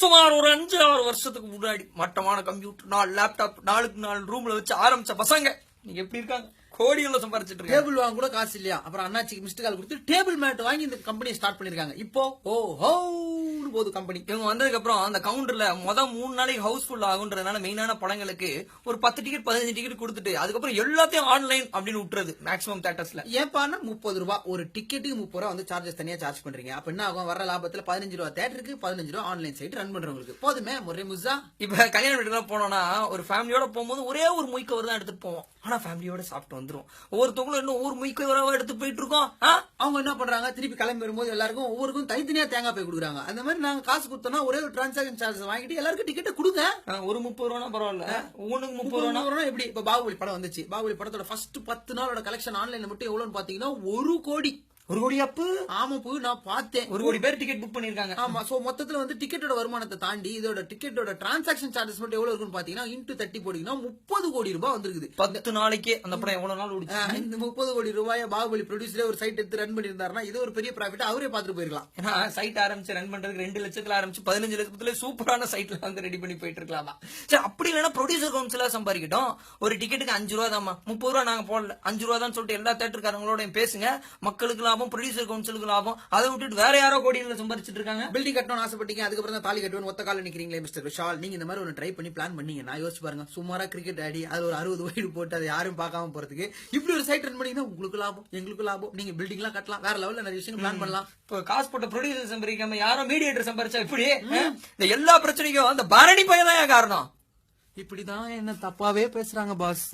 சுமார் ஒரு 5-6 வருஷத்துக்கு முன்னாடி மட்டமான கம்ப்யூட்டர் 4 லேப்டாப் 4க்கு 4 ரூம்ல வச்சு ஆரம்பிச்ச பசங்க நீங்க எப்படி இருக்காங்க? கோடிகளை சம்பாரிச்சிட்டு இருக்காங்க. டேபிள் வாங்க கூட காசு இல்லையா? அப்புறம் அண்ணாச்சிக்கு மிஸ்டு கால் கொடுத்து டேபிள் மேட் வாங்கி இந்த கம்பெனியை ஸ்டார்ட் பண்ணிருக்காங்க. இப்போ போது கம்பெனி. இவங்க வந்ததுக்கு அப்புறம் அந்த கவுண்டர்ல 3 நாளைக்கு ஹவுஸ்ஃபுல் ஆகுன்றதுனால மெயினான படங்களுக்கு ஒரு 10 டிக்கெட் 15 டிக்கெட் கொடுத்துட்டு அதுக்கப்புறம் எல்லாத்தையும் ஆன்லைன் அப்படின்னு விட்டுறது மேக்ஸிமம் தியேட்டர்ஸ்ல. ஏப்பான்னா 30 ரூபாய் ஒரு டிக்கெட்டுக்கு 30 ரூபாய் வந்து சார்ஜஸ் தனியா சார்ஜ் பண்றீங்க. அப்ப என்ன ஆகும்? வர லாபத்துல 15 ரூபாய் தியேட்டருக்கு 15 ரூபாய் ஆன்லைன் சைட் ரன் பண்றவங்களுக்கு போதுமே முறை முசா. இப்ப கல்யாண வீட்டுக்கு போனோம்னா ஒரு ஃபேமிலியோட போகும்போது ஒரே ஒரு மொய்க்கவர் தான் எடுத்துட்டு போவோம். ஆனா ஃபேமிலியோட சாப்பிட்டு வந்துரும். ஒவ்வொருத்தவங்களும் இன்னும் ஒவ்வொரு மொய்க்கவராக எடுத்து போயிட்டு இருக்கோம். அவங்க என்ன பண்றாங்க? திருப்பி கிளம்பி வரும்போது எல்லாருக்கும் ஒவ்வொருக்கும் தனித்தனியா தேங்காய் போய் கொடுக்குறாங்க. அந்த மாதிரி நாங்க காசு கொடுத்தோம்னா ஒரே ஒரு டிரான்சாக்ஷன் சார்ஜ் வாங்கிட்டு எல்லாருக்கும் டிக்கெட் கொடுங்க. ஒரு 30 ரூபா பரவாயில்ல, ஒவ்வொன்றுக்கு 30 ரூபா. எப்படி இப்ப பாகுபலி படம் வந்துச்சு. பாகுபலி படத்தோட ஃபர்ஸ்ட் 10 நாளோட கலெக்ஷன் ஆன்லைன்ல மட்டும் எவ்வளவுன்னு பாத்தீங்கன்னா 1 கோடி. 1 கோடி அப்பு. ஆமா போய் நான் பார்த்தேன். 1 கோடி பேர் டிக்கெட் புக் பண்ணிருக்காங்க. ஆமா. சோ மொத்தத்துல வந்து டிக்கெட்டோட வருமானத்தை தாண்டி இதோட டிக்கெட்டோட டிரான்சாக்ஷன் சார்ஜஸ் மட்டும் எவ்வளவு இருக்குன்னு பாத்தீங்கன்னா இன்டு 30 போட்டீங்கன்னா 30 கோடி ரூபாய் வந்திருக்குது. 10 நாளைக்கே அந்த படம் எவ்வளவு நாள் ஓடிச்சு? இந்த 30 கோடி ரூபாய் பாகுபலி ப்ரொடியூசரே ஒரு சைட் எடுத்து ரன் பண்ணிருந்தாருன்னா இது ஒரு பெரிய ப்ராஃபிட் அவரே பாத்துட்டு போயிருக்கலாம். ஏன்னா சைட் ஆரம்பிச்சு ரன் பண்றதுக்கு 2 லட்சத்துல ஆரம்பிச்சு 15 லட்சத்துல சூப்பரான சைட்ல வந்து ரெடி பண்ணி போயிட்டு இருக்கலாமா? சரி, அப்படி இல்லைன்னா ப்ரொடியூசர் கவுன்சிலா சம்பாதிக்கட்டும். ஒரு டிக்கெட்டுக்கு 5 ரூபா தான், 30 ரூபா நாங்க போடல, 5 ரூபா தான் சொல்லிட்டு எல்லா தேட்டருக்காரங்களோட பேசுங்க. மக்களுக்கு லாபம், ப்ரொடியூசர் கவுன்சிலுக்கு லாபம். அதை விட்டுட்டு வேற யாரோ கோடிகளை சம்பாதிச்சிட்டு இருக்காங்க. பில்டிங் கட்டணும்னு ஆசைப்பட்டீங்க, அதுக்கப்புறம் தான் தாலி கட்டுவேன் ஒத்த கால நிக்கிறீங்களே மிஸ்டர் விஷால். நீங்க இந்த மாதிரி ஒரு ட்ரை பண்ணி பிளான் பண்ணீங்கன்னா யோசிச்சு பாருங்க. சுமாரா கிரிக்கெட் ஆடி அது ஒரு 60 வைடு போட்டு அதை யாரும் பார்க்காம போறதுக்கு இப்படி ஒரு சைட் ரன் பண்ணீங்கன்னா உங்களுக்கு லாபம், எங்களுக்கு லாபம். நீங்க பில்டிங் எல்லாம் கட்டலாம், வேற லெவல்ல நிறைய விஷயம் பிளான் பண்ணலாம். இப்போ காசு போட்ட ப்ரொடியூசர் சம்பாதிக்காம யாரோ மீடியேட்டர் சம்பாதிச்சா இப்படி இந்த எல்லா பிரச்சனைக்கும் அந்த பரணி பையன் தான் காரணம். இப்படிதான் என்ன தப்பாவே பேசுறாங்க பாஸ்.